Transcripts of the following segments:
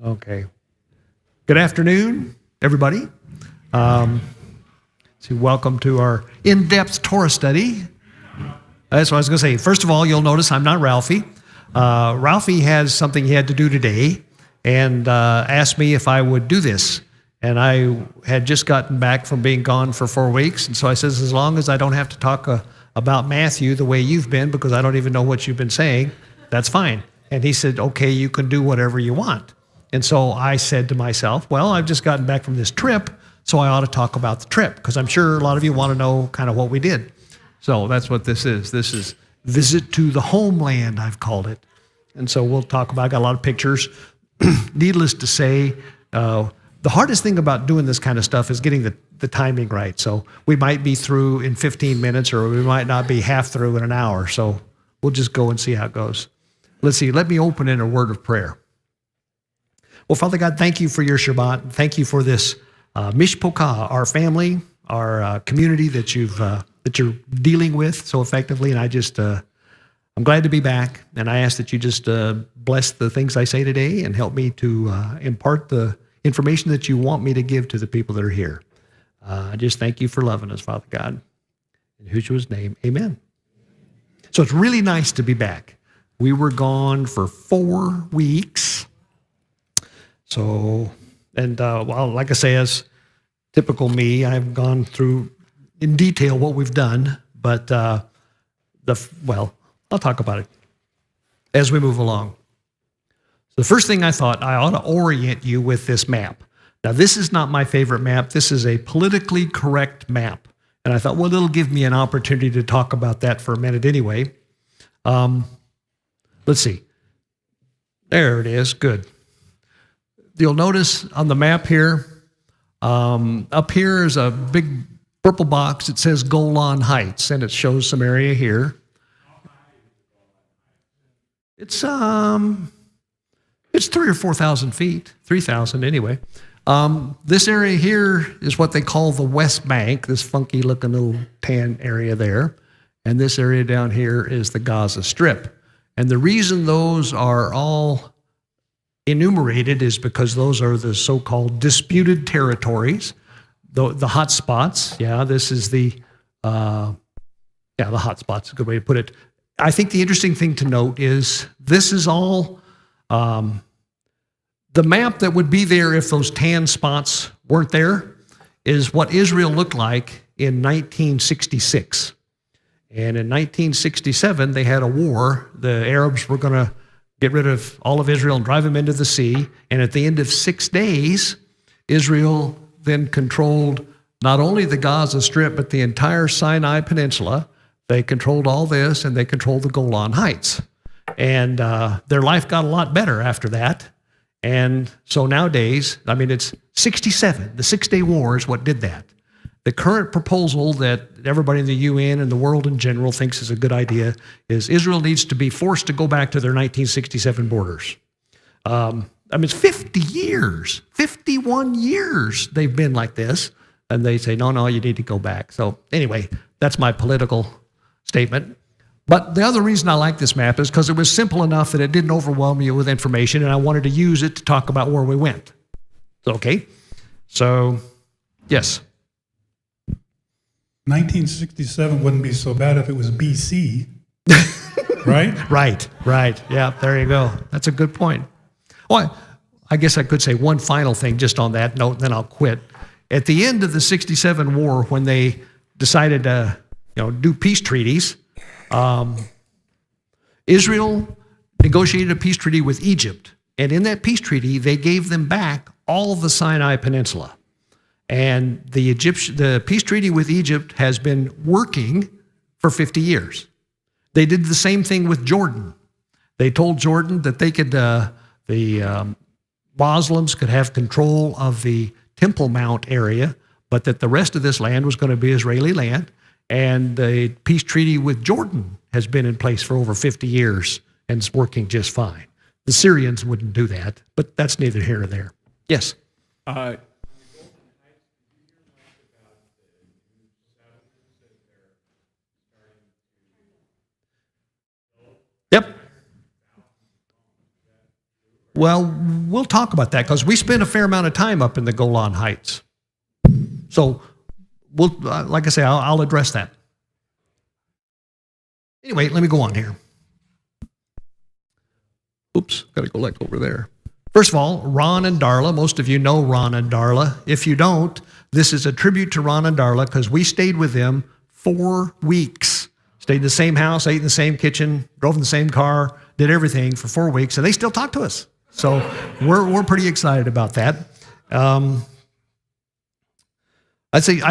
Okay. Good afternoon, everybody. Welcome to our in-depth Torah study. That's what I was going to say. First of all, you'll notice I'm not Ralphie. Ralphie has something he had to do today and asked me if I would do this. And I had just gotten back from being gone for 4 weeks. And so I says, as long as I don't have to talk about Matthew the way you've been, because I don't even know what you've been saying, that's fine. And he said, okay, you can do whatever you want. And so I said to myself, well, I've just gotten back from this trip, so I ought to talk about the trip, because I'm sure a lot of you want to know kind of what we did. So that's what this is. This is Visit to the Homeland, I've called it. And so we'll talk about, I got a lot of pictures. Needless to say, the hardest thing about doing this kind of stuff is getting the timing right. So we might be through in 15 minutes, or we might not be half through in an hour. So we'll just go and see how it goes. Let's see. Let me open in a word of prayer. Well, Father God, thank you for your Shabbat. Thank you for this Mishpocha, our family, our community that you're dealing with so effectively. And I'm glad to be back. And I ask that you just bless the things I say today and help me to impart the information that you want me to give to the people that are here. I just thank you for loving us, Father God. In Yeshua's name, amen. So it's really nice to be back. We were gone for 4 weeks. So, and well, like I say, as typical me, I've gone through in detail what we've done, but I'll talk about it as we move along. So the first thing I thought, I ought to orient you with this map. Now, this is not my favorite map. This is a politically correct map. And I thought, well, it'll give me an opportunity to talk about that for a minute anyway. Let's see. There it is. Good. You'll notice on the map here, up here is a big purple box. It says Golan Heights, and it shows some area here. It's 3,000 or 4,000 feet, 3,000 anyway. This area here is what they call the West Bank, this funky looking little tan area there. And this area down here is the Gaza Strip. And the reason those are all enumerated is because those are the so-called disputed territories, the hot spots. Yeah, this is the hot spots is a good way to put it. I think the interesting thing to note is this is all the map that would be there if those tan spots weren't there is what Israel looked like in 1966. And in 1967, they had a war. The Arabs were going to get rid of all of Israel and drive them into the sea. And at the end of 6 days, Israel then controlled not only the Gaza Strip, but the entire Sinai Peninsula. They controlled all this, and they controlled the Golan Heights. And their life got a lot better after that. And so nowadays, I mean, it's 67. The 6-day war is what did that. The current proposal that everybody in the UN and the world in general thinks is a good idea is Israel needs to be forced to go back to their 1967 borders. I mean, it's 50 years, 51 years they've been like this. And they say, no, you need to go back. So anyway, that's my political statement. But the other reason I like this map is because it was simple enough that it didn't overwhelm you with information, and I wanted to use it to talk about where we went. Okay? So, yes. 1967 wouldn't be so bad if it was BC, right? Right. Yeah, there you go. That's a good point. Well, I guess I could say one final thing just on that note, and then I'll quit. At the end of the 67 war, when they decided to do peace treaties, Israel negotiated a peace treaty with Egypt. And in that peace treaty, they gave them back all of the Sinai Peninsula. And the peace treaty with Egypt has been working for 50 years. They did the same thing with Jordan. They told Jordan that they could, the Muslims could have control of the Temple Mount area, but that the rest of this land was going to be Israeli land. And the peace treaty with Jordan has been in place for over 50 years, and it's working just fine. The Syrians wouldn't do that, but that's neither here nor there. Yes? Yep. Well, we'll talk about that because we spent a fair amount of time up in the Golan Heights. So, we'll, like I say, I'll address that. Anyway, let me go on here. Oops, got to go like over there. First of all, Ron and Darla. Most of you know Ron and Darla. If you don't, this is a tribute to Ron and Darla because we stayed with them 4 weeks. Stayed in the same house, ate in the same kitchen, drove in the same car, did everything for 4 weeks, and they still talk to us. So we're pretty excited about that. I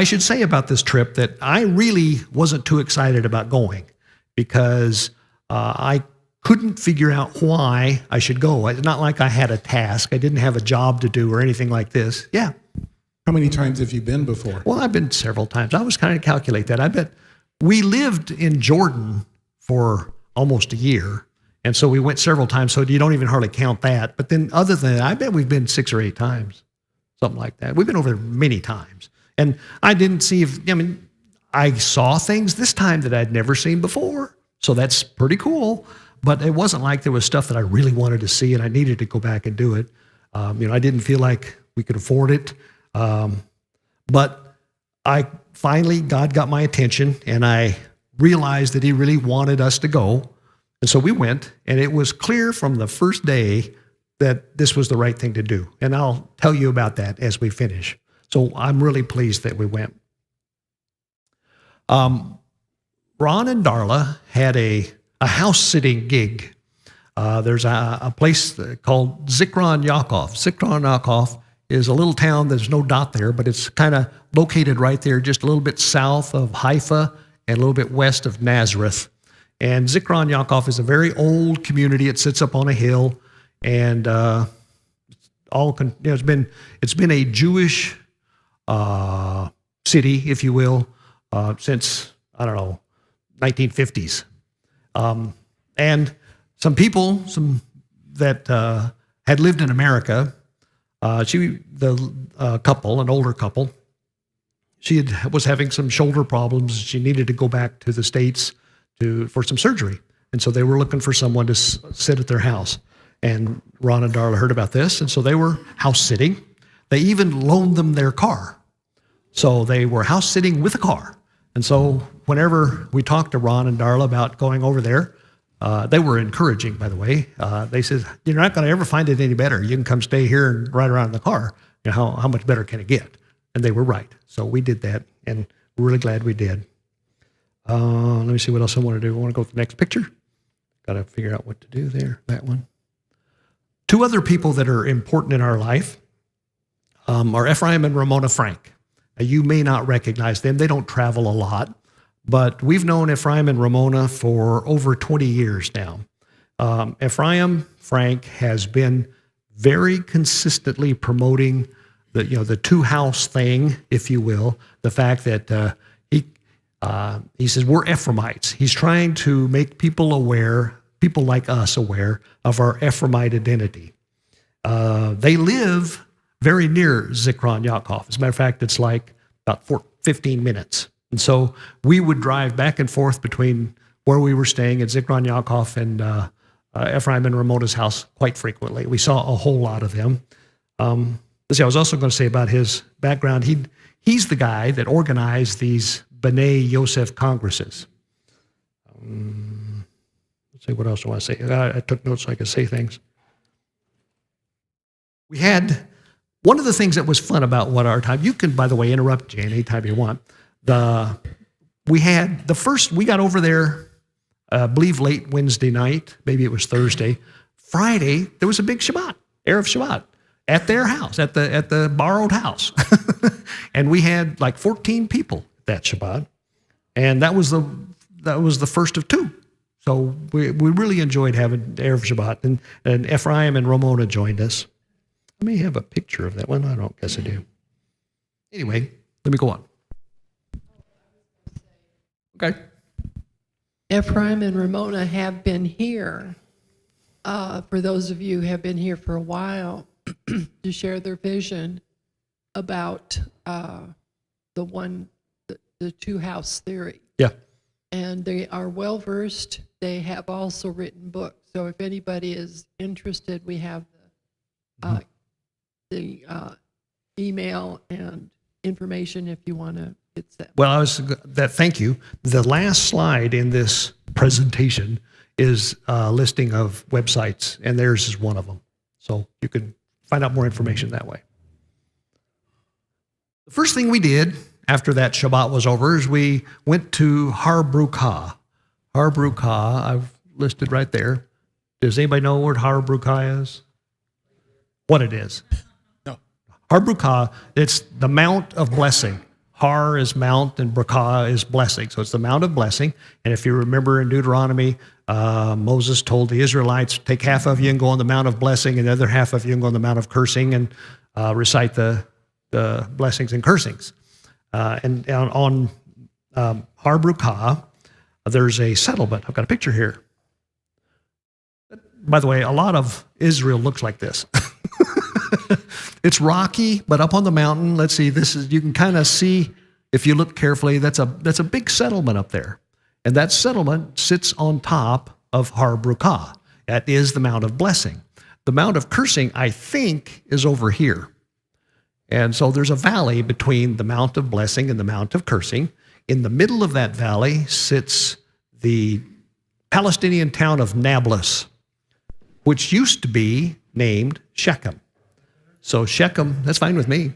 should say about this trip that I really wasn't too excited about going because I couldn't figure out why I should go. It's not like I had a task. I didn't have a job to do or anything like this. Yeah. How many times have you been before? Well, I've been several times. I was kind of calculate that. I bet we lived in Jordan for almost a year. And so we went several times. So you don't even hardly count that. But then other than that, I bet we've been 6 or 8 times, something like that. We've been over there many times. And I didn't see I saw things this time that I'd never seen before. So that's pretty cool. But it wasn't like there was stuff that I really wanted to see and I needed to go back and do it. I didn't feel like we could afford it. But God got my attention and I realized that he really wanted us to go. And so we went, and it was clear from the first day that this was the right thing to do. And I'll tell you about that as we finish. So I'm really pleased that we went. Ron and Darla had a house-sitting gig. There's a place called Zikron Yaakov. Zikron Yaakov is a little town, there's no dot there, but it's kind of located right there, just a little bit south of Haifa and a little bit west of Nazareth. And Zikron Yaakov is a very old community. It sits up on a hill, and it's been a Jewish city, if you will, since 1950s. And some people that had lived in America, couple, an older couple, was having some shoulder problems. She needed to go back to the States for some surgery. And so they were looking for someone to sit at their house. And Ron and Darla heard about this, and so they were house sitting. They even loaned them their car. So they were house sitting with a car. And so whenever we talked to Ron and Darla about going over there, they were encouraging, by the way. They said, you're not going to ever find it any better. You can come stay here and ride around in the car. How much better can it get? And they were right. So we did that, and we're really glad we did. Let me see what else I want to do. I want to go to the next picture. Got to figure out what to do there, that one. 2 other people that are important in our life are Ephraim and Ramona Frank. Now, you may not recognize them. They don't travel a lot, but we've known Ephraim and Ramona for over 20 years now. Ephraim Frank has been very consistently promoting the 2-house thing, if you will, the fact that he says we're Ephraimites. He's trying to make people like us aware of our Ephraimite identity. They live very near Zikron Yaakov. As a matter of fact, it's like about 15 minutes. And so we would drive back and forth between where we were staying at Zikron Yaakov and Ephraim and Ramona's house quite frequently. We saw a whole lot of them. I was also going to say about his background, he's the guy that organized these B'nai Yosef congresses. Let's see what else I want to say. I took notes so I could say things. We had one of the things that was fun about What Our Time. You can, by the way, interrupt Jane anytime you want. We got over there, I believe late Wednesday night, maybe it was Thursday. Friday, there was a big Shabbat, Erev Shabbat, at their house, at the borrowed house. And we had like 14 people that Shabbat. And that was the first of 2. So we really enjoyed having Erev Shabbat. And Ephraim and Ramona joined us. I may have a picture of that one. I don't guess I do. Anyway, let me go on. Okay. Ephraim and Ramona have been here, for those of you who have been here for a while, to share their vision about the 2-house theory. Yeah. And they are well-versed. They have also written books. So if anybody is interested, we have the email and information if you want to. It's that. Well, thank you. The last slide in this presentation is a listing of websites, and theirs is one of them. So you can find out more information that way. The first thing we did after that Shabbat was over is we went to Har Bruchah. Har Bruchah, I've listed right there. Does anybody know what Har Bruchah is? What it is? No. Har Bruchah, it's the Mount of Blessing. Har is mount and Bruchah is blessing. So it's the Mount of Blessing. And if you remember in Deuteronomy, Moses told the Israelites, take half of you and go on the Mount of Blessing, and the other half of you and go on the Mount of Cursing and recite the blessings and cursings. And on Har Bruchah, there's a settlement. I've got a picture here. By the way, a lot of Israel looks like this. It's rocky, but up on the mountain, let's see, you can kind of see, if you look carefully, that's a big settlement up there. And that settlement sits on top of Har Bruchah. That is the Mount of Blessing. The Mount of Cursing, I think, is over here. And so there's a valley between the Mount of Blessing and the Mount of Cursing. In the middle of that valley sits the Palestinian town of Nablus, which used to be named Shechem. So Shechem, that's fine with me.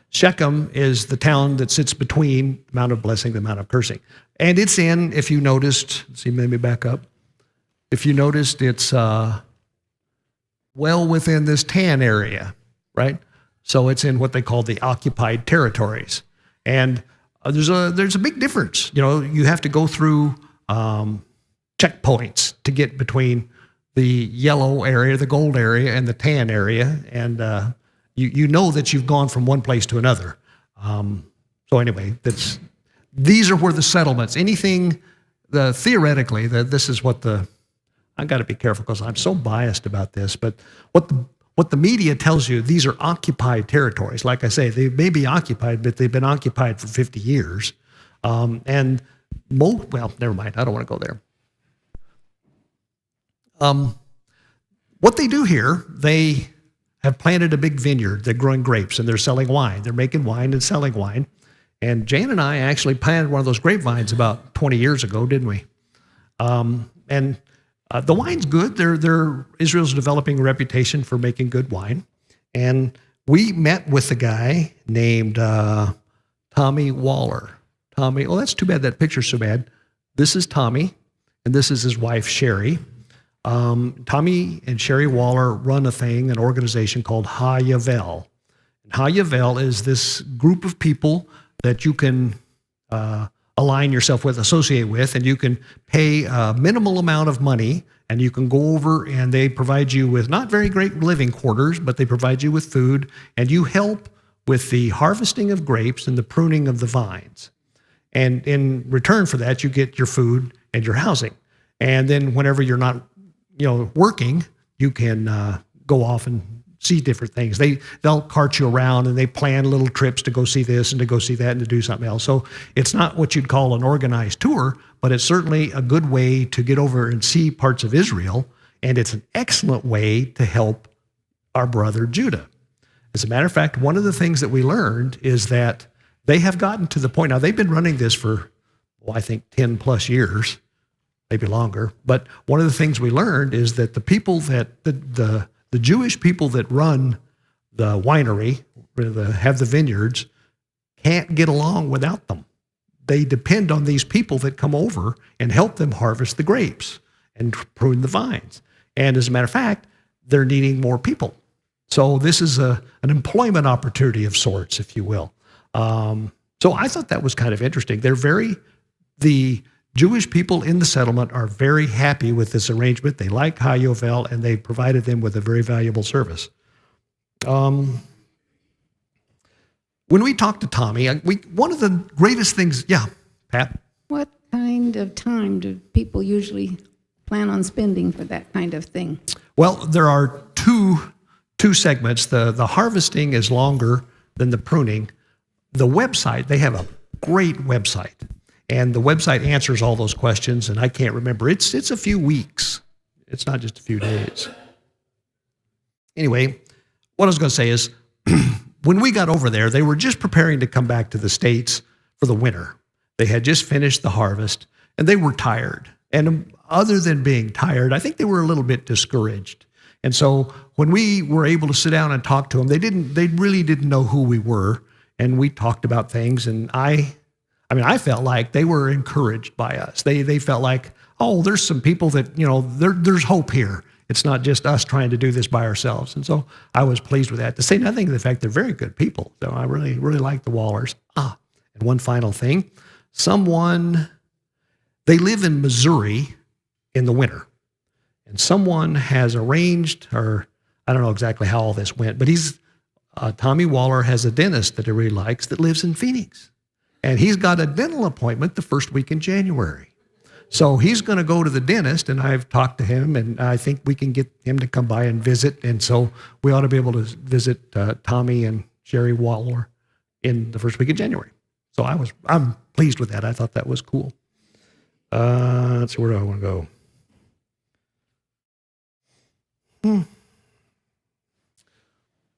Shechem is the town that sits between the Mount of Blessing and the Mount of Cursing. And it's in, if you noticed, let's see, maybe back up. If you noticed, it's well within this tan area, right? So it's in what they call the occupied territories. And there's a big difference. You know, you have to go through checkpoints to get between the yellow area, the gold area, and the tan area. And you know that you've gone from one place to another. So anyway, these are where the settlements, anything, theoretically, this is what I got to be careful because I'm so biased about this, but what the media tells you, these are occupied territories. Like I say, they may be occupied, but they've been occupied for 50 years. Well, never mind. I don't want to go there. What they do here, they have planted a big vineyard. They're growing grapes and they're selling wine. They're making wine and selling wine. And Jan and I actually planted one of those grapevines about 20 years ago, didn't we? The wine's good. Israel's developing a reputation for making good wine. And we met with a guy named Tommy Waller. Tommy, oh, that's too bad. That picture's so bad. This is Tommy, and this is his wife, Sherry. Tommy and Sherry Waller run an organization called HaYavel. And HaYavel is this group of people that you can align yourself with, associate with, and you can pay a minimal amount of money, and you can go over and they provide you with not very great living quarters, but they provide you with food, and you help with the harvesting of grapes and the pruning of the vines. And in return for that, you get your food and your housing. And then whenever you're not working, you can go off and see different things. They'll cart you around and they plan little trips to go see this and to go see that and to do something else. So it's not what you'd call an organized tour, but it's certainly a good way to get over and see parts of Israel. And it's an excellent way to help our brother Judah. As a matter of fact, one of the things that we learned is that they have gotten to the point, now they've been running this for, I think 10 plus years, maybe longer. But one of the things we learned is that the people that, the Jewish people that run the winery, have the vineyards, can't get along without them. They depend on these people that come over and help them harvest the grapes and prune the vines. And as a matter of fact, they're needing more people. So this is an employment opportunity of sorts, if you will. So I thought that was kind of interesting. The Jewish people in the settlement are very happy with this arrangement. They like HaYavel, and they provided them with a very valuable service. When we talked to Tommy, one of the greatest things, yeah, Pat? What kind of time do people usually plan on spending for that kind of thing? Well, there are two segments. The harvesting is longer than the pruning. The website, they have a great website. And the website answers all those questions, and I can't remember. It's a few weeks. It's not just a few days. Anyway, what I was going to say is, when we got over there, they were just preparing to come back to the States for the winter. They had just finished the harvest, and they were tired. And other than being tired, I think they were a little bit discouraged. And so when we were able to sit down and talk to them, they really didn't know who we were, and we talked about things. And I felt like they were encouraged by us. They felt like, oh, there's some people that, there's hope here. It's not just us trying to do this by ourselves. And so I was pleased with that. To say nothing of the fact they're very good people. So I really, really like the Wallers. And one final thing. They live in Missouri in the winter. And someone has arranged, or I don't know exactly how all this went, but Tommy Waller has a dentist that he really likes that lives in Phoenix. And he's got a dental appointment the first week in January. So he's going to go to the dentist, and I've talked to him, and I think we can get him to come by and visit. And so we ought to be able to visit Tommy and Sherry Waller in the first week of January. So I'm pleased with that. I thought that was cool. Let's see, where do I want to go?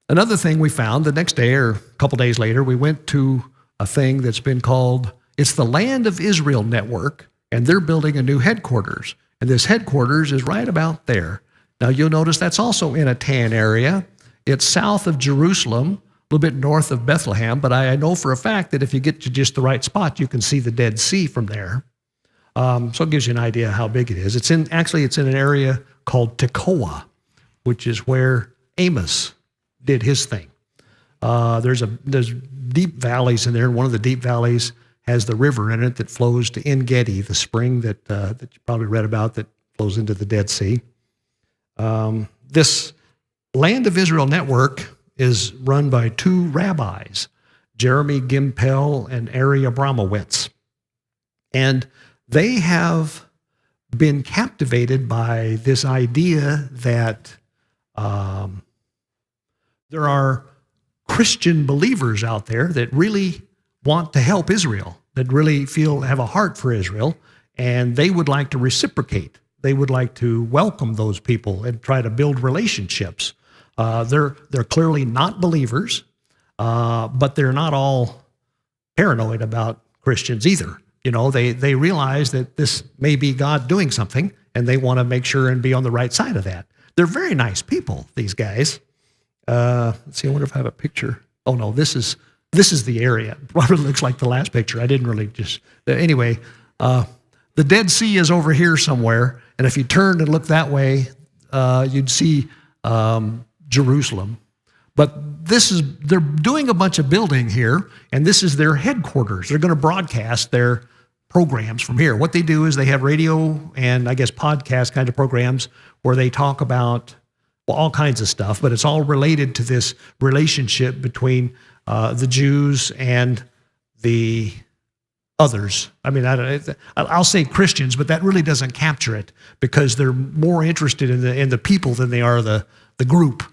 Another thing we found the next day or a couple days later, we went to a thing that's been called, it's the Land of Israel Network, and they're building a new headquarters. And this headquarters is right about there. Now you'll notice that's also in a tan area. It's south of Jerusalem, a little bit north of Bethlehem, but I know for a fact that if you get to just the right spot, you can see the Dead Sea from there. So it gives you an idea how big it is. It's in an area called Tekoa, which is where Amos did his thing. There's deep valleys in there, and one of the deep valleys has the river in it that flows to En Gedi, the spring that you probably read about that flows into the Dead Sea. This Land of Israel Network is run by two rabbis, Jeremy Gimpel and Ari Abramowitz. And they have been captivated by this idea that there are Christian believers out there that really want to help Israel, that really have a heart for Israel, and they would like to reciprocate. They would like to welcome those people and try to build relationships. They're clearly not believers, but they're not all paranoid about Christians either. They realize that this may be God doing something, and they want to make sure and be on the right side of that. They're very nice people, these guys. Let's see, I wonder if I have a picture. Oh no, this is the area. Probably looks like the last picture. I didn't really anyway, the Dead Sea is over here somewhere, and if you turned and looked that way, you'd see Jerusalem. But they're doing a bunch of building here, and this is their headquarters. They're going to broadcast their programs from here. What they do is they have radio and I guess podcast kind of programs where they talk about all kinds of stuff, but it's all related to this relationship between the Jews and the others. I mean, I'll say Christians, but that really doesn't capture it because they're more interested in the people than they are the group,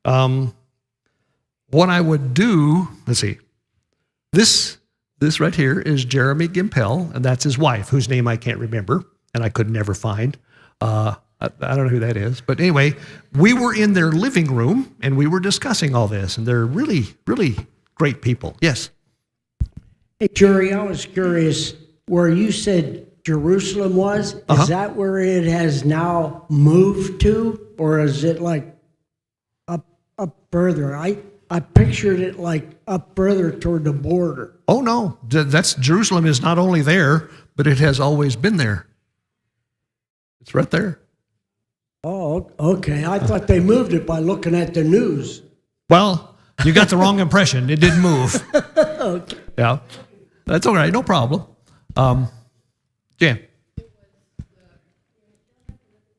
What I would do, let's see, this right here is Jeremy Gimpel, and that's his wife, whose name I can't remember, and I could never find. I don't know who that is. But anyway, we were in their living room, and we were discussing all this, and they're really, really great people. Yes? Hey, Jerry, I was curious, where you said Jerusalem was, is that where it has now moved to, or is it like up further? I pictured it like up further toward the border. Oh, no. Jerusalem is not only there, but it has always been there. It's right there. Oh, okay. I thought they moved it by looking at the news. Well, you got the wrong impression. It didn't move. Okay. Yeah. That's all right. No problem. Jan.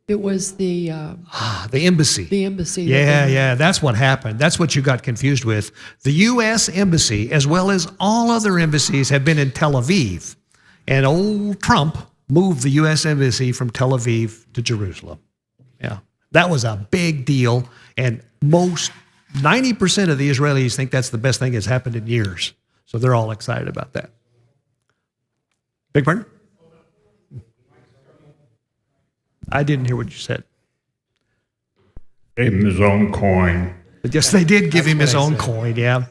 It was the embassy. the embassy. Yeah. That's what happened. That's what you got confused with. The U.S. Embassy, as well as all other embassies, have been in Tel Aviv. And old Trump moved the U.S. Embassy from Tel Aviv to Jerusalem. Yeah. That was a big deal. And 90% of the Israelis think that's the best thing that's happened in years. So they're all excited about that. Big pardon? I didn't hear what you said. In his own coin. Yes, they did give him That's his what I own said. coin. Yeah.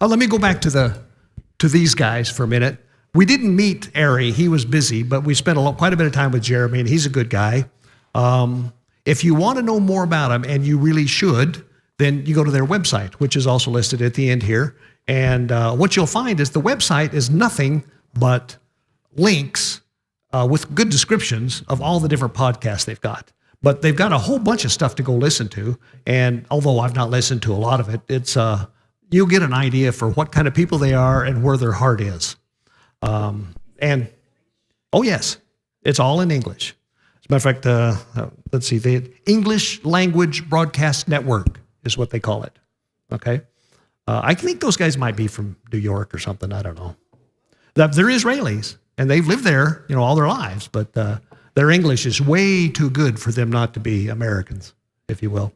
Let me go back to these guys for a minute. We didn't meet Ari; he was busy, but we spent quite a bit of time with Jeremy, and he's a good guy. If you want to know more about him, and you really should, then you go to their website, which is also listed at the end here. And what you'll find is the website is nothing but links with good descriptions of all the different podcasts they've got. But they've got a whole bunch of stuff to go listen to. And although I've not listened to a lot of it, it's you'll get an idea for what kind of people they are and where their heart is. And oh yes, it's all in English. As a matter of fact, let's see, the English Language Broadcast Network is what they call it. Okay, I think those guys might be from New York or something. I don't know. They're Israelis, and they've lived there, all their lives. But their English is way too good for them not to be Americans, if you will.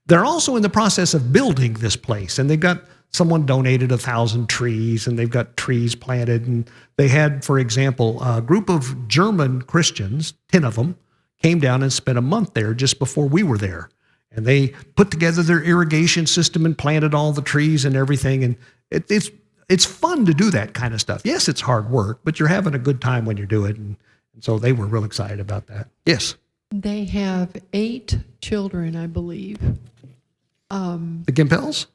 They're also in the process of building this place, and they've got someone donated 1,000 trees, and they've got trees planted. And they had, for example, a group of German Christians, 10 of them, came down and spent a month there just before we were there. And they put together their irrigation system and planted all the trees and everything. And it's fun to do that kind of stuff. Yes, it's hard work, but you're having a good time when you do it. And so they were real excited about that. Yes. They have 8 children, I believe. The Gimpels?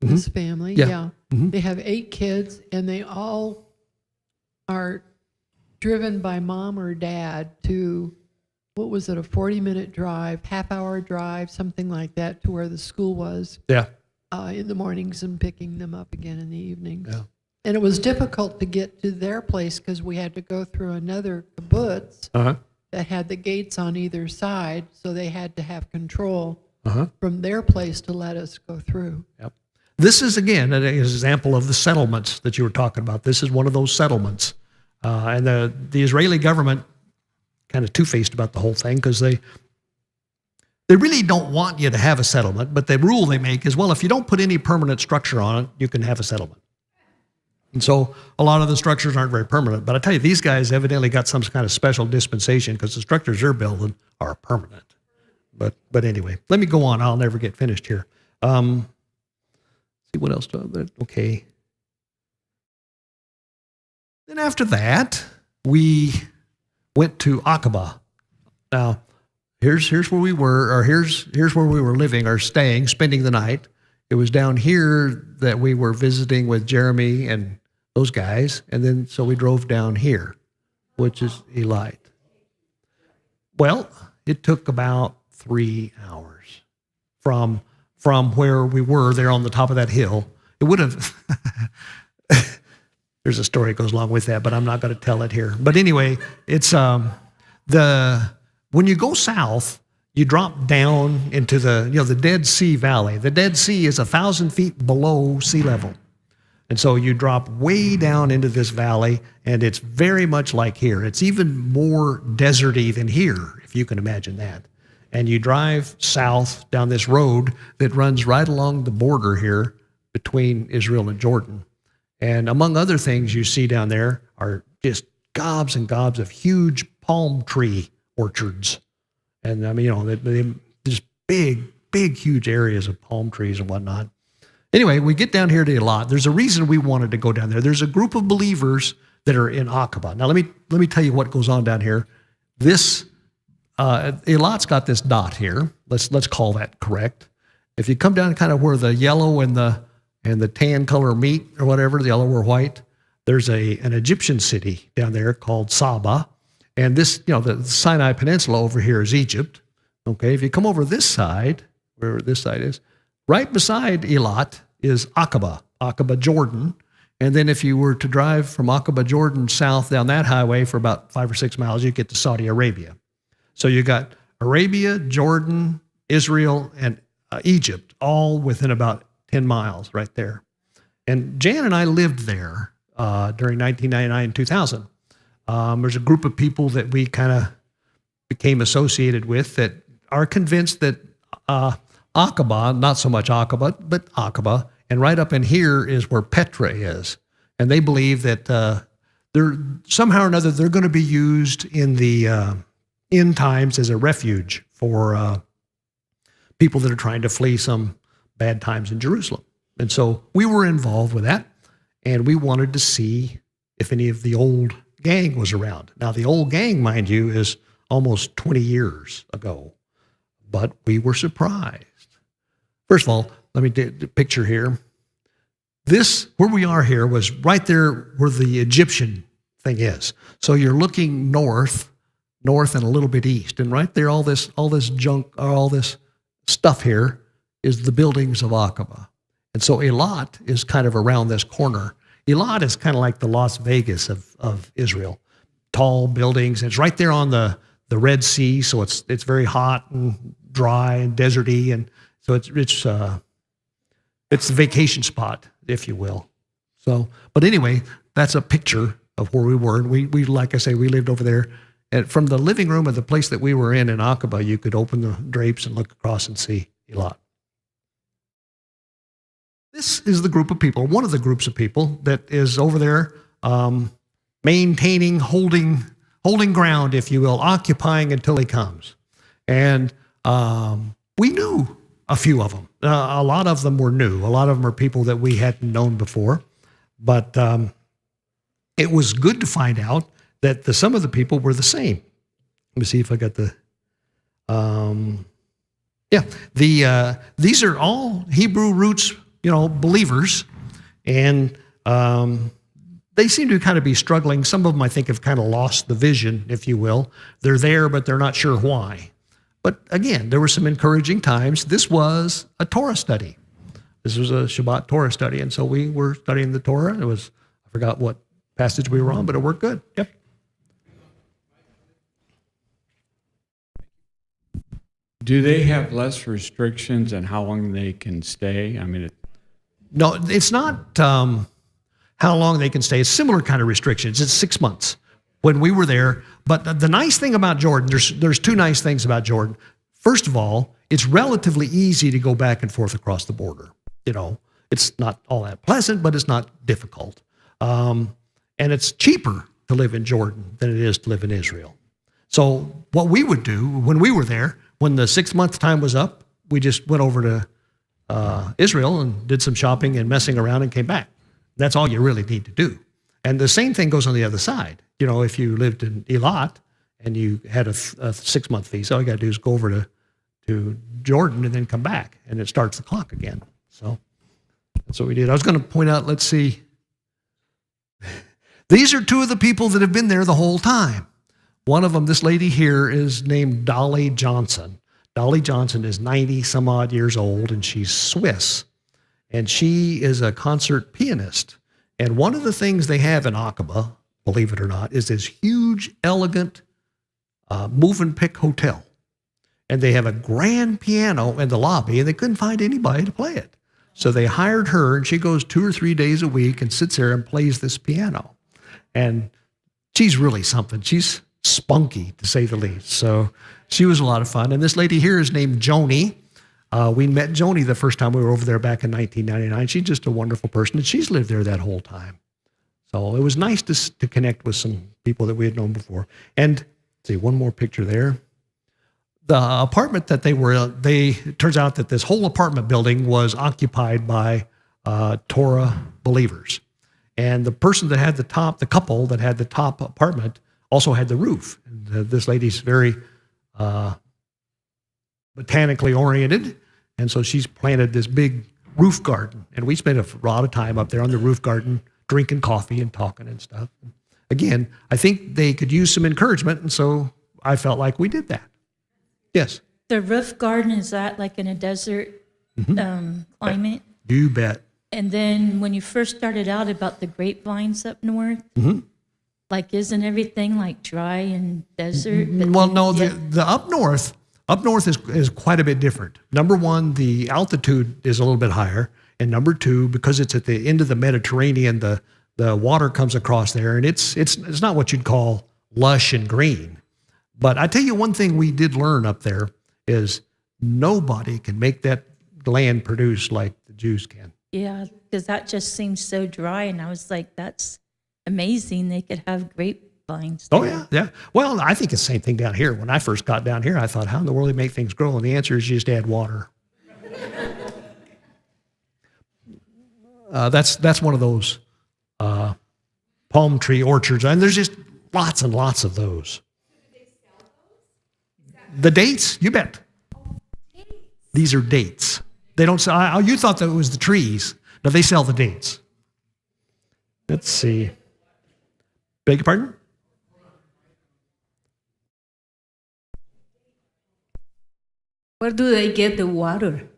This family, Yeah. yeah. They have 8 kids, and they all are driven by mom or dad to, what was it, a 40-minute drive, half-hour drive, something like that, to where the school was Yeah. in the mornings and picking them up again in the evenings. Yeah. And it was difficult to get to their place because we had to go through another kibbutz Uh-huh. that had the gates on either side, so they had to have control Uh-huh. from their place to let us go through. Yep. This is, again, an example of the settlements that you were talking about. This is one of those settlements. And the Israeli government kind of two-faced about the whole thing because they really don't want you to have a settlement, but the rule they make is, well, if you don't put any permanent structure on it, you can have a settlement. And so a lot of the structures aren't very permanent. But I tell you, these guys evidently got some kind of special dispensation because the structures they're building are permanent. But anyway, let me go on. I'll never get finished here. See what else? Okay. Then after that, we went to Aqaba. Now, here's where we were, or here's where we were living or staying, spending the night. It was down here that we were visiting with Jeremy and those guys, and then so we drove down here, which is Elite. Well, it took about 3 hours from where we were there on the top of that hill. It would have. There's a story that goes along with that, but I'm not going to tell it here. But anyway, it's when you go south, you drop down into the Dead Sea Valley. The Dead Sea is 1,000 feet below sea level. And so you drop way down into this valley, and it's very much like here. It's even more deserty than here, if you can imagine that. And you drive south down this road that runs right along the border here between Israel and Jordan. And among other things you see down there are just gobs and gobs of huge palm tree orchards. And I mean, they just big, huge areas of palm trees and whatnot. Anyway, we get down here to Eilat. There's a reason we wanted to go down there. There's a group of believers that are in Aqaba. Now, let me tell you what goes on down here. This Eilat's got this dot here. Let's call that correct. If you come down kind of where the yellow and the tan color meet or whatever, the yellow or white, there's an Egyptian city down there called Saba. And this, the Sinai Peninsula over here is Egypt. Okay, if you come over this side, wherever this side is, right beside Eilat is Aqaba, Jordan. And then if you were to drive from Aqaba, Jordan, south down that highway for about 5 or 6 miles, you get to Saudi Arabia. So you got Arabia, Jordan, Israel, and Egypt, all within about 10 miles right there. And Jan and I lived there during 1999 and 2000. There's a group of people that we kind of became associated with that are convinced that Aqaba, not so much Aqaba, but Aqaba, and right up in here is where Petra is. And they believe that they're somehow or another they're going to be used in the end times as a refuge for people that are trying to flee some bad times in Jerusalem. And so we were involved with that, and we wanted to see if any of the old gang was around. Now, the old gang, mind you, is almost 20 years ago, but we were surprised. First of all, let me do the picture here. This, where we are here, was right there where the Egyptian thing is. So you're looking north and a little bit east, and right there, all this junk, or all this stuff here is the buildings of Aqaba. And so Eilat is kind of around this corner. Eilat is kind of like the Las Vegas of Israel. Tall buildings. It's right there on the Red Sea, so it's very hot and dry and deserty, and so it's the vacation spot, if you will. So, but anyway, that's a picture of where we were. And we like I say, we lived over there. And from the living room of the place that we were in Aqaba, you could open the drapes and look across and see Eilat. This is the group of people, one of the groups of people that is over there maintaining, holding ground, if you will, occupying until he comes. And we knew a few of them. A lot of them were new. A lot of them are people that we hadn't known before. But it was good to find out that some of the people were the same. Let me see if I got the... these are all Hebrew roots, believers, and they seem to kind of be struggling. Some of them, I think, have kind of lost the vision, if you will. They're there, but they're not sure why. But again, there were some encouraging times. This was a Torah study. This was a Shabbat Torah study, and so we were studying the Torah. I forgot what passage we were on, but it worked good. Yep. Do they have less restrictions on how long they can stay? I mean, No, it's not how long they can stay. It's similar kind of restrictions. It's 6 months when we were there. But the nice thing about Jordan, there's two nice things about Jordan. First of all, it's relatively easy to go back and forth across the border. It's not all that pleasant, but it's not difficult. And it's cheaper to live in Jordan than it is to live in Israel. So what we would do when we were there, when the 6 month time was up, we just went over to Israel and did some shopping and messing around and came back. That's all you really need to do. And the same thing goes on the other side. If you lived in Eilat and you had a 6 month visa, all you got to do is go over to Jordan and then come back, and it starts the clock again. So that's what we did. I was going to point out, let's see. These are two of the people that have been there the whole time. One of them, this lady here, is named Dolly Johnson. Dolly Johnson is 90 some odd years old, and she's Swiss. And she is a concert pianist. And one of the things they have in Aqaba, believe it or not, is this huge, elegant move and pick hotel. And they have a grand piano in the lobby, and they couldn't find anybody to play it. So they hired her, and she goes 2 or 3 days a week and sits there and plays this piano. And she's really something. She's spunky, to say the least. So she was a lot of fun. And this lady here is named Joni. We met Joni the first time we were over there back in 1999. She's just a wonderful person, and she's lived there that whole time. So it was nice to connect with some people that we had known before. And see, one more picture there. The apartment that they were in, it turns out that this whole apartment building was occupied by Torah believers. And the person that had the couple that had the top apartment also had the roof. And this lady's very botanically oriented, and so she's planted this big roof garden. And we spent a lot of time up there on the roof garden, drinking coffee and talking and stuff. Again, I think they could use some encouragement, and so I felt like we did that. Yes? The roof garden, is that like in a desert climate? You bet. And then when you first started out about the grapevines up north, like isn't everything like dry and desert? But Well, then- no, yeah. the up north is quite a bit different. Number one, the altitude is a little bit higher. And number two, because it's at the end of the Mediterranean, the water comes across there, and it's not what you'd call lush and green. But I tell you one thing we did learn up there is nobody can make that land produce like the Jews can. Yeah, because that just seems so dry. And I was like, that's amazing. They could have grapevines. Oh, there. yeah, yeah. Well, I think it's the same thing down here. When I first got down here, I thought, how in the world do they make things grow? And the answer is you just add water. That's one of those palm tree orchards, and there's just lots and lots of those. The dates, you bet. These are dates. They don't sell. You thought that it was the trees. No, they sell the dates. Let's see. Beg your pardon? Where do they get the water?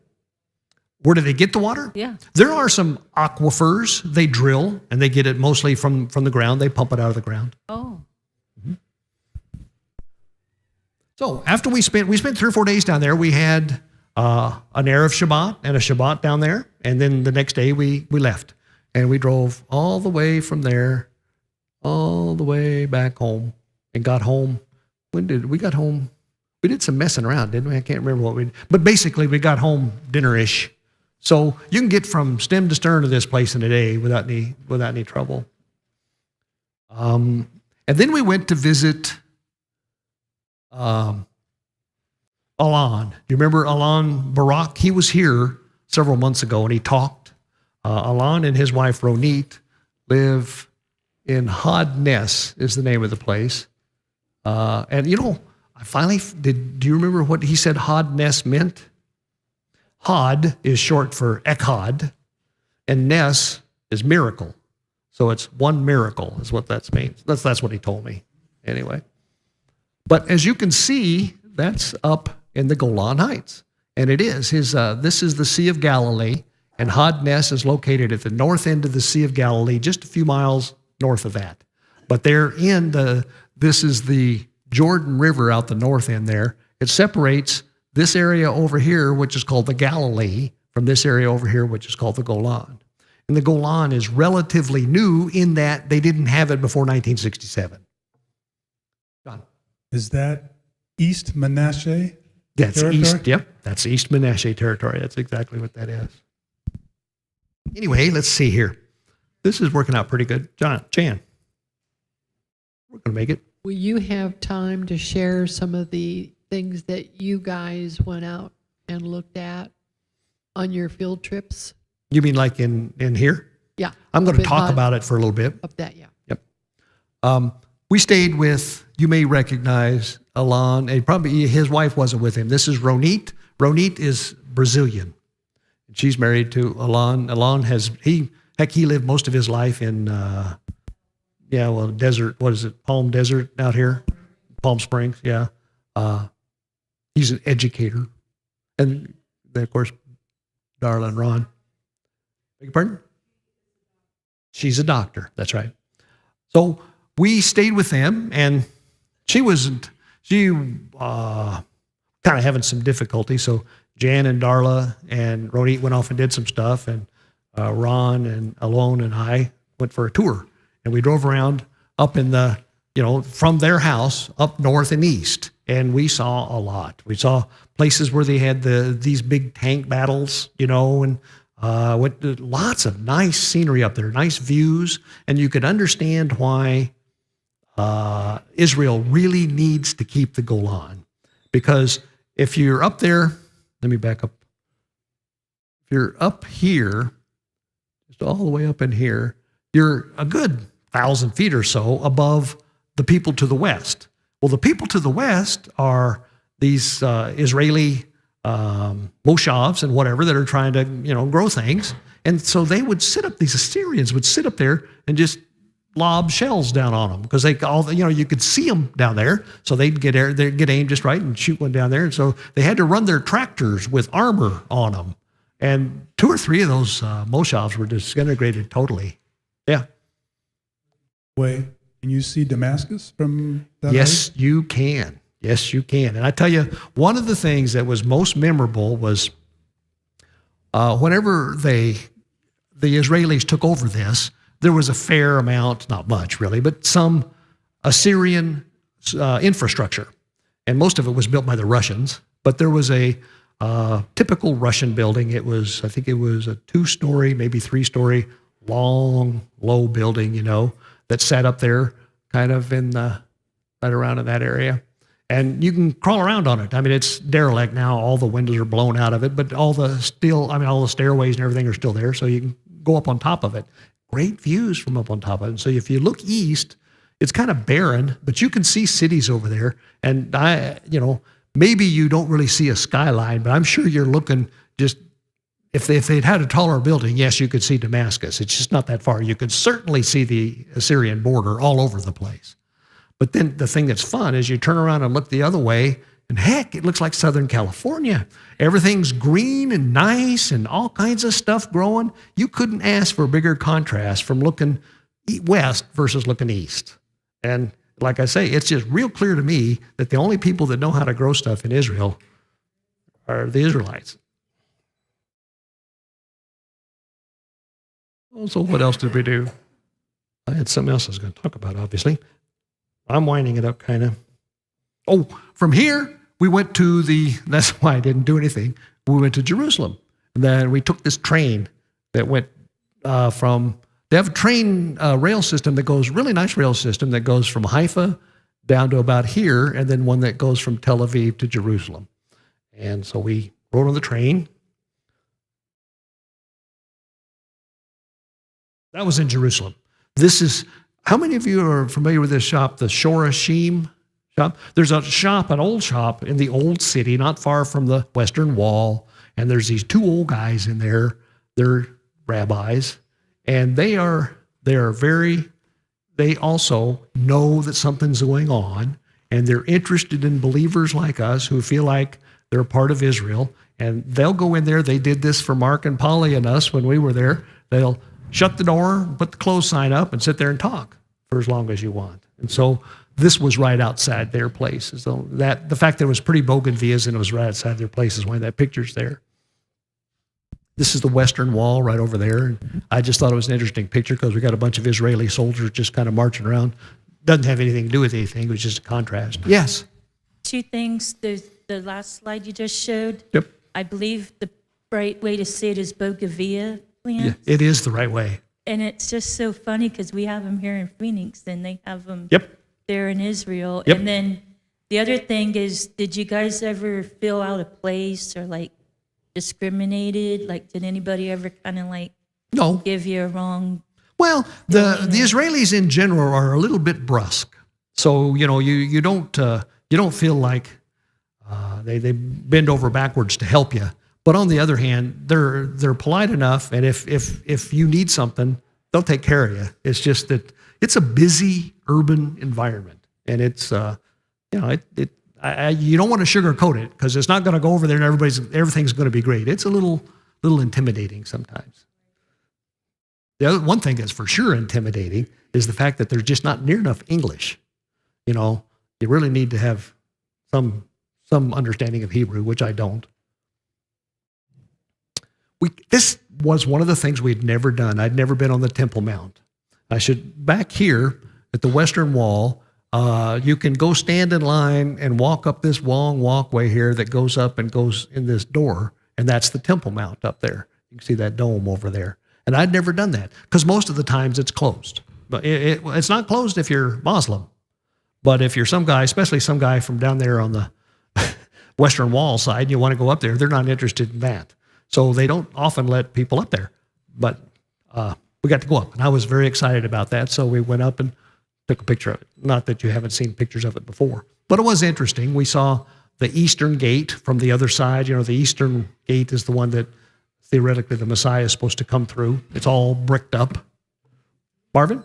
Where do they get the water? Yeah. There are some aquifers they drill, and they get it mostly from the ground. They pump it out of the ground. Oh, So after we spent 3 or 4 days down there, we had an Erev Shabbat and a Shabbat down there, and then the next day we left, and we drove all the way from there, all the way back home, and got home. When did we got home? We did some messing around, didn't we? I can't remember what we did, but basically we got home dinner-ish. So you can get from stem to stern of this place in a day without any trouble. And then we went to visit Alon. Do you remember Alon Barak? He was here several months ago and he talked. Alon and his wife Ronit live in Hod Nes is the name of the place. And you know, I finally do you remember what he said Hod Nes meant? Hod is short for Echad, and Nes is miracle. So it's one miracle is what that means. That's what he told me. Anyway. But as you can see, that's up in the Golan Heights. And it is. This is the Sea of Galilee, and Hod Nes is located at the north end of the Sea of Galilee, just a few miles north of that. But this is the Jordan River out the north end there. It separates this area over here, which is called the Galilee, from this area over here, which is called the Golan. And the Golan is relatively new in that they didn't have it before 1967. John. Is that East Menashe? That's territory? East, yep, that's East Menashe territory. That's exactly what that is. Anyway, let's see here. This is working out pretty good. Jan, we're going to make it. Will you have time to share some of the things that you guys went out and looked at on your field trips? You mean like in here? Yeah. I'm going to Up at talk Hod- about it for a little bit. Up that, yeah. Yep. We stayed with, you may recognize Alon, and probably his wife wasn't with him. This is Ronit. Ronit is Brazilian. She's married to Alon. Alon he lived most of his life in, desert, what is it, Palm Desert out here? Palm Springs, yeah. He's an educator. And then, of course, Darla and Ron. Beg your pardon? She's a doctor, that's right. So we stayed with them, and she kind of having some difficulty. So Jan and Darla and Ronit went off and did some stuff, and Ron and Alon and I went for a tour. And we drove around up in from their house up north and east, and we saw a lot. We saw places where they had these big tank battles, and went to lots of nice scenery up there, nice views, and you could understand why Israel really needs to keep the Golan. Because if you're up there, let me back up. If you're up here, just all the way up in here, you're a good 1,000 feet or so above the people to the west. Well, the people to the west are these Israeli moshavs and whatever that are trying to, grow things. And so these Assyrians would sit up there and just lob shells down on them because you could see them down there. So they'd get aimed just right and shoot one down there. And so they had to run their tractors with armor on them. And 2 or 3 of those moshavs were disintegrated totally. Yeah. Way. Can you see Damascus from that Yes, you can. Yes, you can. And I tell you, one of the things that was most memorable was whenever the Israelis took over this, there was a fair amount, not much really, but some Assyrian infrastructure. And most of it was built by the Russians. But there was a typical Russian building. I think it was a 2-story, maybe 3-story, long, low building, that sat up there kind of right around in that area. And you can crawl around on it. I mean, it's derelict now. All the windows are blown out of it, but all the stairways and everything are still there. So you can go up on top of it. Great views from up on top of it. And so if you look east, it's kind of barren, but you can see cities over there. And maybe you don't really see a skyline, but I'm sure you're looking just, if they'd had a taller building, yes, you could see Damascus. It's just not that far. You could certainly see the Assyrian border all over the place. But then the thing that's fun is you turn around and look the other way, and heck, it looks like Southern California. Everything's green and nice and all kinds of stuff growing. You couldn't ask for a bigger contrast from looking west versus looking east. And like I say, it's just real clear to me that the only people that know how to grow stuff in Israel are the Israelites. So what else did we do? I had something else I was going to talk about, obviously. I'm winding it up kind of. Oh, from here, we went to that's why I didn't do anything. We went to Jerusalem. And then we took this train that went they have a train rail system that goes, really nice rail system that goes from Haifa down to about here, and then one that goes from Tel Aviv to Jerusalem. And so we rode on the train. That was in Jerusalem. How many of you are familiar with this shop, the Shorashim shop? There's an old shop in the old city, not far from the Western Wall, and there's these two old guys in there. They're rabbis, and they also know that something's going on, and they're interested in believers like us who feel like they're a part of Israel, and they'll go in there. They did this for Mark and Polly and us when we were there. They'll shut the door, put the close sign up, and sit there and talk for as long as you want. And so this was right outside their place. So the fact that it was pretty bougainvilleas and it was right outside their place is why that picture's there. This is the Western Wall right over there. And I just thought it was an interesting picture because we got a bunch of Israeli soldiers just kind of marching around. Doesn't have anything to do with anything. It was just a contrast. Yes? Two things. The last slide you just showed. Yep. I believe the right way to say it is bougainvillea plants. Yeah, it is the right way. And it's just so funny because we have them here in Phoenix and they have them Yep. there in Israel. Yep. And then the other thing is, did you guys ever feel out of place or like discriminated? Like, did anybody ever kind of like No. give you a wrong? Well, the Israelis in general are a little bit brusque. So, you don't feel like they bend over backwards to help you. But on the other hand, they're polite enough, and if you need something, they'll take care of you. It's just that it's a busy urban environment, and it's you don't want to sugarcoat it because it's not going to go over there and everything's going to be great. It's a little intimidating sometimes. The other one thing that's for sure intimidating is the fact that there's just not near enough English. You really need to have some understanding of Hebrew, which I don't. This was one of the things we'd never done. I'd never been on the Temple Mount. Back here at the Western Wall, you can go stand in line and walk up this long walkway here that goes up and goes in this door, and that's the Temple Mount up there. You can see that dome over there. And I'd never done that because most of the times it's closed. But it's not closed if you're Muslim. But if you're some guy, especially some guy from down there on the Western Wall side, and you want to go up there, they're not interested in that. So they don't often let people up there. But we got to go up, and I was very excited about that. So we went up and took a picture of it. Not that you haven't seen pictures of it before. But it was interesting. We saw the Eastern Gate from the other side. The Eastern Gate is the one that theoretically the Messiah is supposed to come through. It's all bricked up. Marvin?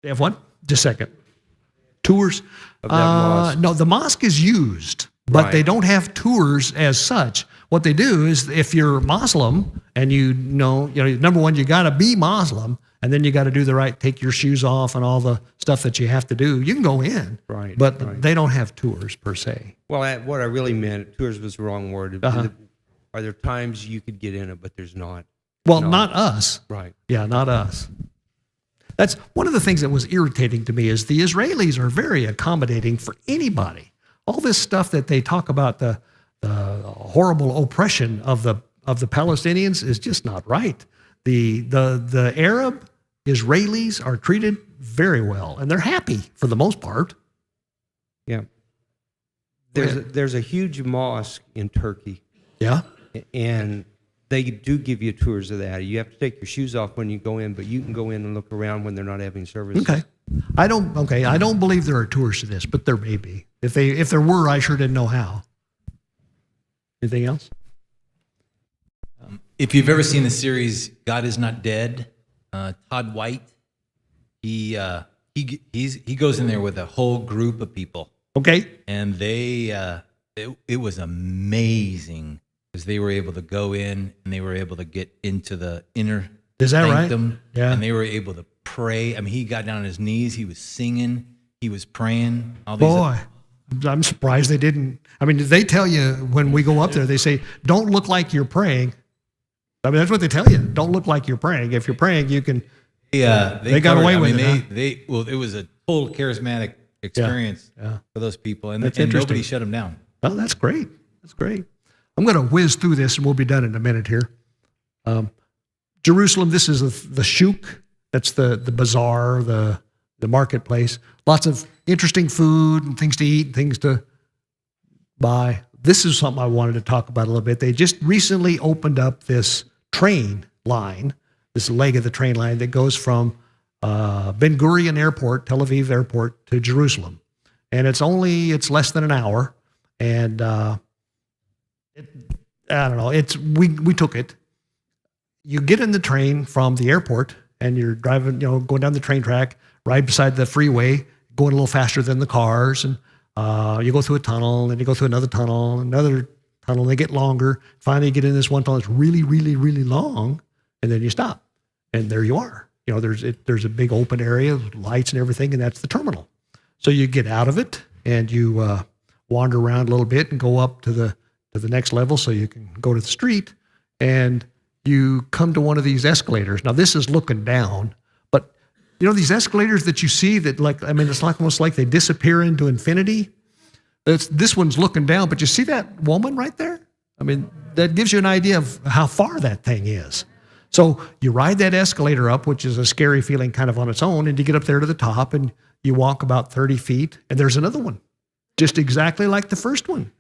They have what? Just a second. Tours? Of that mosque. No, the mosque is used, but Right. they don't have tours as such. What they do is if you're Muslim and number one, you got to be Muslim, and then you got to do take your shoes off and all the stuff that you have to do. You can go in, Right, but right. they don't have tours per se. Well, what I really meant, tours was the wrong word. Uh-huh. Are there times you could get in it, but there's not? Well, No. not us. Right. Yeah, not us. That's one of the things that was irritating to me is the Israelis are very accommodating for anybody. All this stuff that they talk about, the horrible oppression of the of the Palestinians is just not right. The Arab Israelis are treated very well, and they're happy for the most part. Yeah. There's a huge mosque in Turkey, Yeah. and they do give you tours of that. You have to take your shoes off when you go in, but you can go in and look around when they're not having service. Okay. I don't believe there are tours to this, but there may be. If there were, I sure didn't know how. Anything else? If you've ever seen the series God Is Not Dead, Todd White, he goes in there with a whole group of people, Okay. and it was amazing because they were able to go in and they were able to get into the inner Is that right? sanctum, Yeah. and they were able to pray. I mean, he got down on his knees, he was singing, he was praying. All these Boy, I'm surprised they didn't. I mean, they tell you when we go up there, they say, don't look like you're praying. I mean, that's what they tell you. Don't look like you're praying. If you're praying, you can. They got covered away I with mean, it, Well, it was a total charismatic experience yeah. for those people, and That's nobody interesting. shut them down. Oh, that's great. That's great. I'm going to whiz through this and we'll be done in a minute here. Jerusalem, this is the shuk. That's the bazaar, the marketplace. Lots of interesting food and things to eat, things to buy. This is something I wanted to talk about a little bit. They just recently opened up this train line, this leg of the train line that goes from Ben Gurion Airport, Tel Aviv Airport, to Jerusalem. And it's less than an hour. And I don't know, we took it. You get in the train from the airport and you're driving, going down the train track, right beside the freeway, going a little faster than the cars. And you go through a tunnel, and you go through another tunnel, and they get longer. Finally, you get in this one tunnel that's really, really, really long, and then you stop. And there you are. There's a big open area with lights and everything, and that's the terminal. So you get out of it, and you wander around a little bit and go up to the next level so you can go to the street, and you come to one of these escalators. Now, this is looking down, but these escalators that you see that it's like almost like they disappear into infinity. This one's looking down, but you see that woman right there? I mean, that gives you an idea of how far that thing is. So you ride that escalator up, which is a scary feeling kind of on its own, and you get up there to the top, and you walk about 30 feet, and there's another one, just exactly like the first one.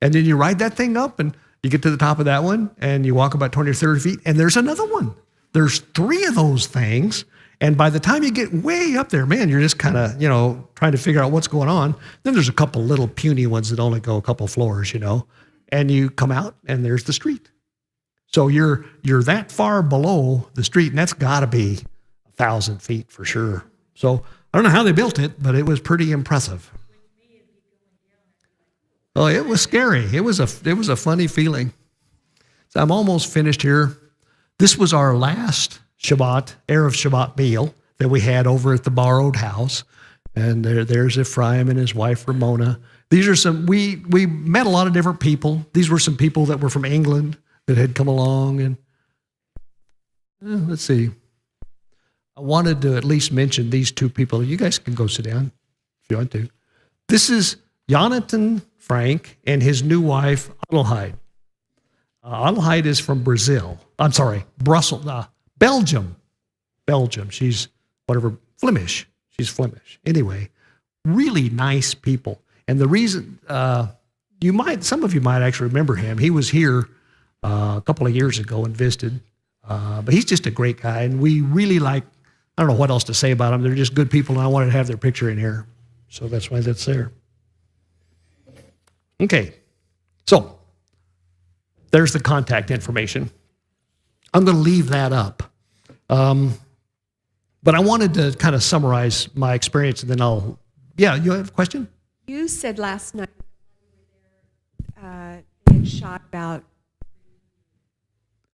And then you ride that thing up, and you get to the top of that one, and you walk about 20 or 30 feet, and there's another one. There's 3 of those things. And by the time you get way up there, man, you're just kind of, trying to figure out what's going on. Then there's a couple little puny ones that only go a couple floors, and you come out and there's the street. So you're that far below the street, and that's got to be 1,000 feet for sure. So I don't know how they built it, but it was pretty impressive. Oh, it was scary. It was a funny feeling. So I'm almost finished here. This was our last Erev Shabbat meal that we had over at the borrowed house. And there's Ephraim and his wife Ramona. These are we met a lot of different people. These were some people that were from England that had come along. And let's see. I wanted to at least mention these 2 people. You guys can go sit down if you want to. This is Jonathan Frank and his new wife, Adelheid. Adelheid is from Brussels, Belgium. She's Flemish. She's Flemish. Anyway, really nice people. And the reason, some of you might actually remember him. He was here a couple of years ago and visited. But he's just a great guy. And we really I don't know what else to say about them. They're just good people, and I wanted to have their picture in here. So that's why that's there. Okay. So there's the contact information. I'm going to leave that up. But I wanted to kind of summarize my experience, and then you have a question? You said last night being shot about.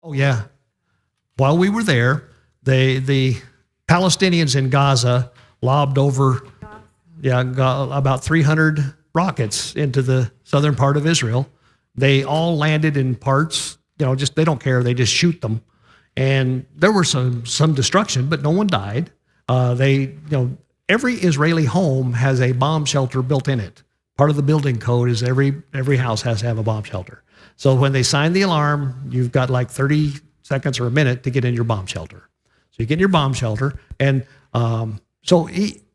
Oh, yeah. While we were there, the Palestinians in Gaza lobbed over about 300 rockets into the southern part of Israel. They all landed in parts, they don't care. They just shoot them. And there were some destruction, but no one died. Every Israeli home has a bomb shelter built in it. Part of the building code is every house has to have a bomb shelter. So when they sign the alarm, you've got like 30 seconds or a minute to get in your bomb shelter. So you get in your bomb shelter, and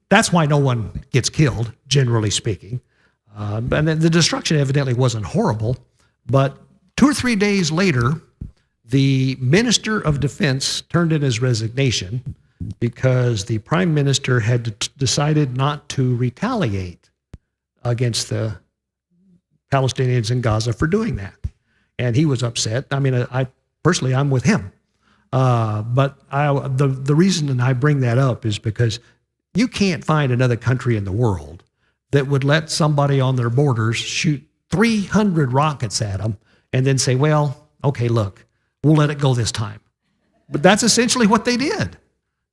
that's why no one gets killed, generally speaking. And then the destruction evidently wasn't horrible, but 2 or 3 days later, the Minister of Defense turned in his resignation because the Prime Minister had decided not to retaliate against the Palestinians in Gaza for doing that. And he was upset. I mean, I personally, I'm with him. But the reason that I bring that up is because you can't find another country in the world that would let somebody on their borders shoot 300 rockets at them and then say, well, okay, look, we'll let it go this time. But that's essentially what they did.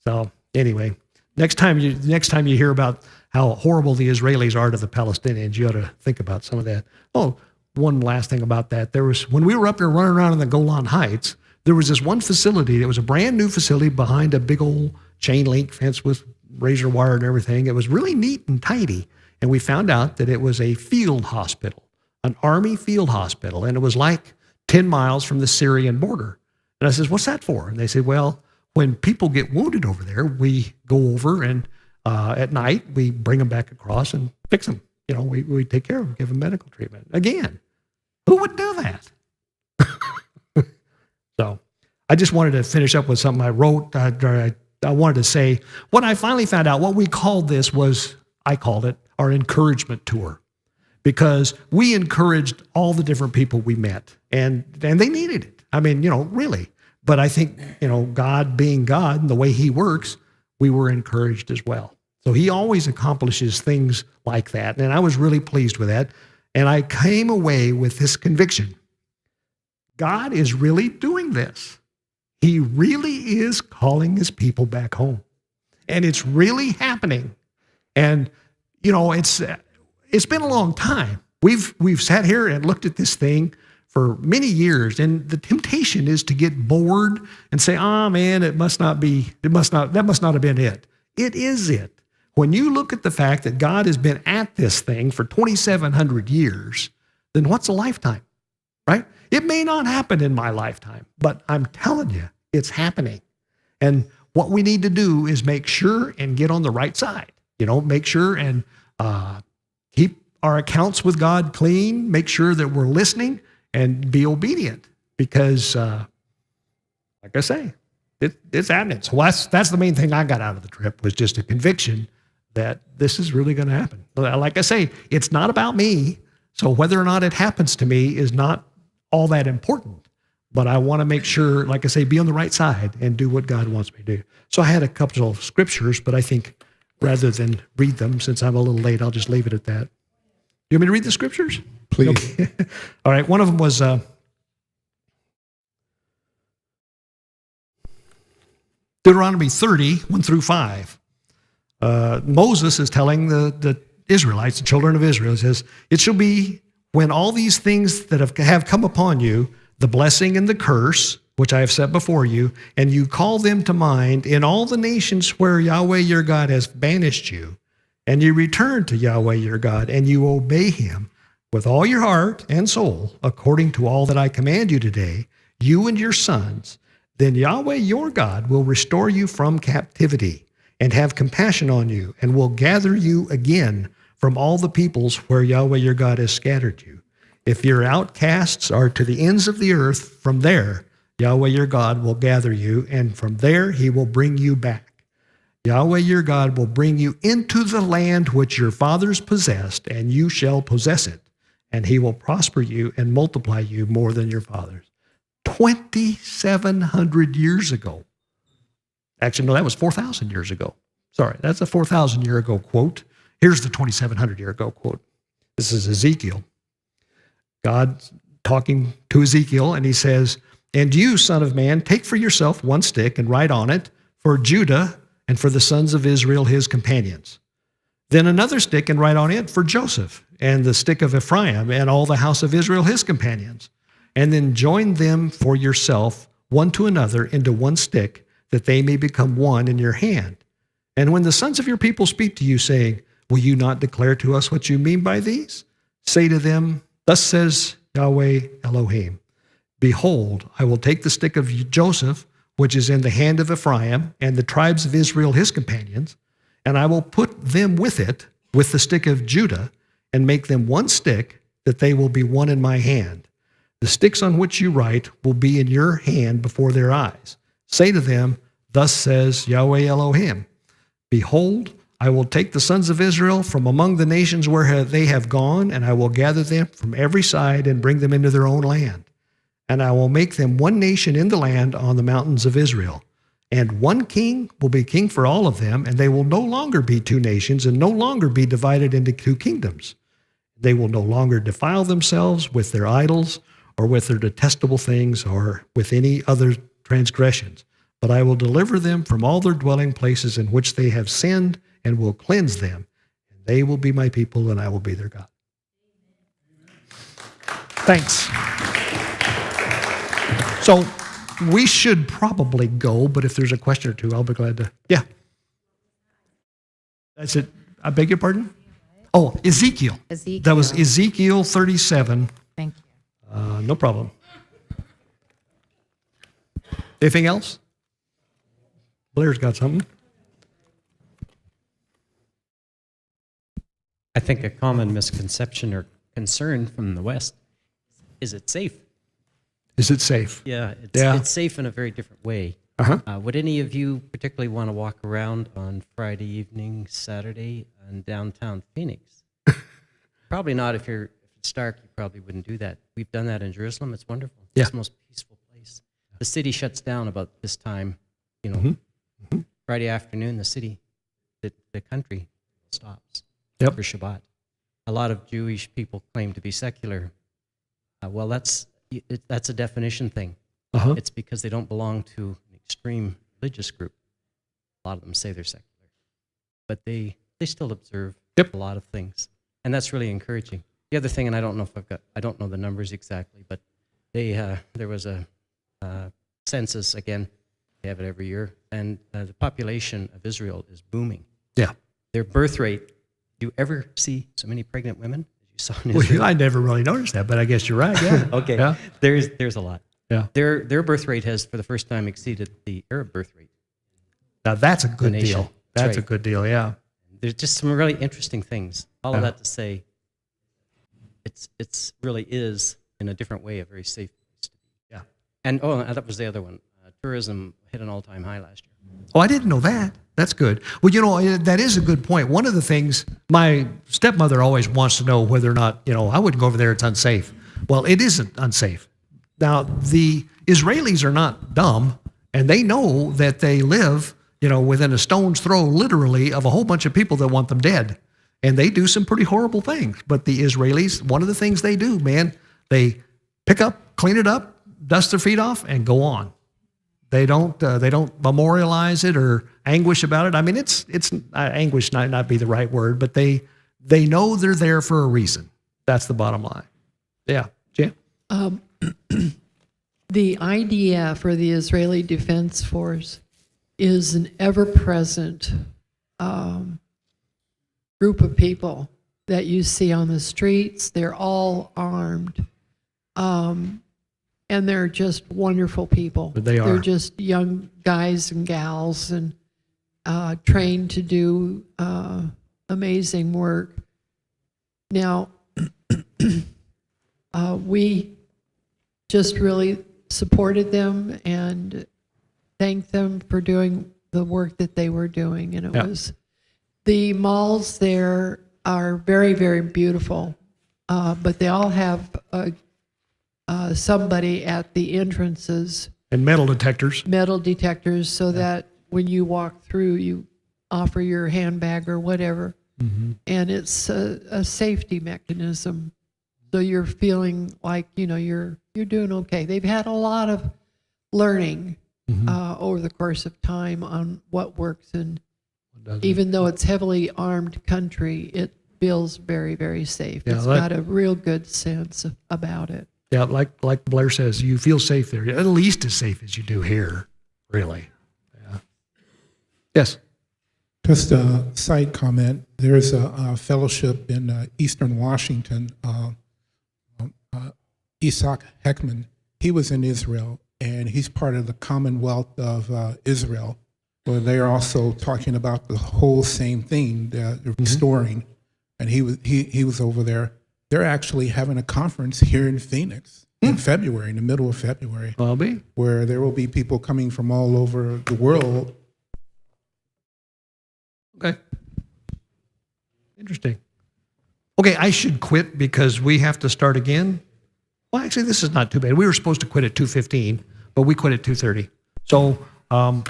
So anyway, next time you hear about how horrible the Israelis are to the Palestinians, you ought to think about some of that. Oh, one last thing about that. When we were up there running around in the Golan Heights, there was this one facility that was a brand new facility behind a big old chain link fence with razor wire and everything. It was really neat and tidy. And we found out that it was a field hospital, an Army field hospital. And it was like 10 miles from the Syrian border. And I says, what's that for? And they said, well, when people get wounded over there, we go over and at night we bring them back across and fix them. You know, we take care of them, give them medical treatment. Again, who would do that? So I just wanted to finish up with something I wrote. I wanted to say what I finally found out, what we called this was, I called it our encouragement tour, because we encouraged all the different people we met, and they needed it. I mean, really. But I think, God being God and the way he works, we were encouraged as well. So he always accomplishes things like that. And I was really pleased with that. And I came away with this conviction. God is really doing this. He really is calling his people back home. And it's really happening. And, it's been a long time. We've sat here and looked at this thing for many years, and the temptation is to get bored and say, man, that must not have been it. It is it. When you look at the fact that God has been at this thing for 2,700 years, then what's a lifetime, right? It may not happen in my lifetime, but I'm telling you, it's happening. And what we need to do is make sure and get on the right side, make sure and keep our accounts with God clean, make sure that we're listening and be obedient, because like I say, it's happening. So that's the main thing I got out of the trip, was just a conviction that this is really going to happen. Like I say, it's not about me. So whether or not it happens to me is not all that important. But I want to make sure, like I say, be on the right side and do what God wants me to do. So I had a couple of scriptures, but I think rather than read them, since I'm a little late, I'll just leave it at that. You want me to read the scriptures? Please. Okay. All right. One of them was Deuteronomy 30, 1 through 5. Moses is telling the Israelites, the children of Israel, says, it shall be when all these things that have come upon you, the blessing and the curse, which I have set before you, and you call them to mind in all the nations where Yahweh your God has banished you, and you return to Yahweh your God, and you obey him with all your heart and soul, according to all that I command you today, you and your sons, then Yahweh your God will restore you from captivity and have compassion on you, and will gather you again from all the peoples where Yahweh your God has scattered you. If your outcasts are to the ends of the earth, from there Yahweh your God will gather you, and from there he will bring you back. Yahweh your God will bring you into the land which your fathers possessed, and you shall possess it, and he will prosper you and multiply you more than your fathers. 2,700 years ago. Actually, no, that was 4,000 years ago. Sorry, that's a 4,000 year ago quote. Here's the 2,700 year ago quote. This is Ezekiel. God talking to Ezekiel, and he says, and you, son of man, take for yourself one stick and write on it, for Judah and for the sons of Israel, his companions. Then another stick and write on it for Joseph and the stick of Ephraim and all the house of Israel, his companions. And then join them for yourself, one to another, into one stick, that they may become one in your hand. And when the sons of your people speak to you, saying, will you not declare to us what you mean by these? Say to them, thus says Yahweh Elohim. Behold, I will take the stick of Joseph, which is in the hand of Ephraim, and the tribes of Israel his companions, and I will put them with it, with the stick of Judah, and make them one stick, that they will be one in my hand. The sticks on which you write will be in your hand before their eyes. Say to them, Thus says Yahweh Elohim, Behold, I will take the sons of Israel from among the nations where they have gone, and I will gather them from every side and bring them into their own land. And I will make them one nation in the land on the mountains of Israel. And one king will be king for all of them, and they will no longer be two nations and no longer be divided into two kingdoms. They will no longer defile themselves with their idols or with their detestable things or with any other transgressions. But I will deliver them from all their dwelling places in which they have sinned and will cleanse them. And they will be my people and I will be their God. Thanks. So we should probably go, but if there's a question or two, I'll be glad to. Yeah. That's it. I beg your pardon? Oh, Ezekiel. That was Ezekiel 37. Thank you. No problem. Anything else? Blair's got something. I think a common misconception or concern from the West is it safe? Is it safe? Yeah, Yeah. it's safe in a very different way. Uh-huh. Would any of you particularly want to walk around on Friday evening, Saturday in downtown Phoenix? Probably not. If it's dark, you probably wouldn't do that. We've done that in Jerusalem. It's wonderful. Yeah. It's the most peaceful place. The city shuts down about this time, Friday afternoon, the country stops Yep. for Shabbat. A lot of Jewish people claim to be secular. Well, that's a definition thing. Uh-huh. It's because they don't belong to an extreme religious group. A lot of them say they're secular, but they still observe Yep. a lot of things, and that's really encouraging. The other thing, and I don't know the numbers exactly, but there was a census again. They have it every year, and the population of Israel is booming. Yeah. Their birth rate. Do you ever see so many pregnant women as you saw in Well, Israel? I never really noticed that, but I guess you're right. Yeah. Okay. Yeah. There's a lot. Yeah. Their birth rate has for the first time exceeded the Arab birth rate. Now that's a good nation. deal. That's That's a right. good deal. Yeah. There's just some really interesting things. All of Yeah. that to say, it's really is in a different way a very safe place to be. Yeah. And that was the other one. Tourism hit an all-time high last year. Oh, I didn't know that. That's good. Well, that is a good point. One of the things my stepmother always wants to know whether or not, I wouldn't go over there, it's unsafe. Well, it isn't unsafe. Now, the Israelis are not dumb, and they know that they live, within a stone's throw, literally, of a whole bunch of people that want them dead. And they do some pretty horrible things. But the Israelis, one of the things they do, man, they pick up, clean it up, dust their feet off, and go on. They don't memorialize it or anguish about it. I mean, it's anguish might not be the right word, but they know they're there for a reason. That's the bottom line. Yeah, Jan? The IDF, for the Israeli Defense Force, is an ever-present group of people that you see on the streets. They're all armed. And they're just wonderful people. They are. They're just young guys and gals and trained to do amazing work. Now, we just really supported them and thanked them for doing the work that they were doing. And Yeah. the malls there are very, very beautiful, but they all have somebody at the entrances, And metal detectors. so that when you walk through, you offer your handbag or whatever. Mm-hmm. And it's a safety mechanism. So you're feeling like, you're doing okay. They've had a lot of learning over the course of time on what works. And even though it's heavily armed country, it feels very, very safe. Yeah, It's got a real good sense about it. Yeah, like Blair says, you feel safe there, at least as safe as you do here, really. Yeah. Yes. Just a side comment. There's a fellowship in Eastern Washington Isaac Heckman. He was in Israel, and he's part of the Commonwealth of Israel, where they are also talking about the whole same thing, the restoring. And he was over there. They're actually having a conference here in Phoenix in February, in the middle of February, I'll be. where there will be people coming from all over the world. Okay. Interesting. Okay, I should quit because we have to start again. Well, actually, this is not too bad. We were supposed to quit at 2:15, but we quit at 2:30. So, no,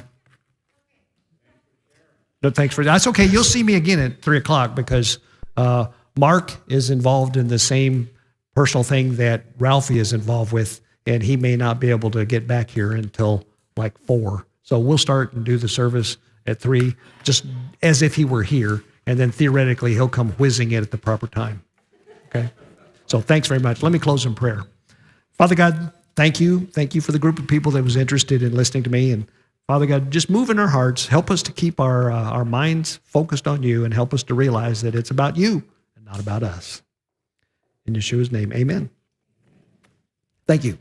thanks for that. That's okay. You'll see me again at 3 o'clock because Mark is involved in the same personal thing that Ralphie is involved with, and he may not be able to get back here until like 4. So we'll start and do the service at 3, just as if he were here, and then theoretically he'll come whizzing in at the proper time. Okay? So thanks very much. Let me close in prayer. Father God, thank you. Thank you for the group of people that was interested in listening to me. And Father God, just move in our hearts. Help us to keep our minds focused on you and help us to realize that it's about you and not about us. In Yeshua's name, amen. Thank you.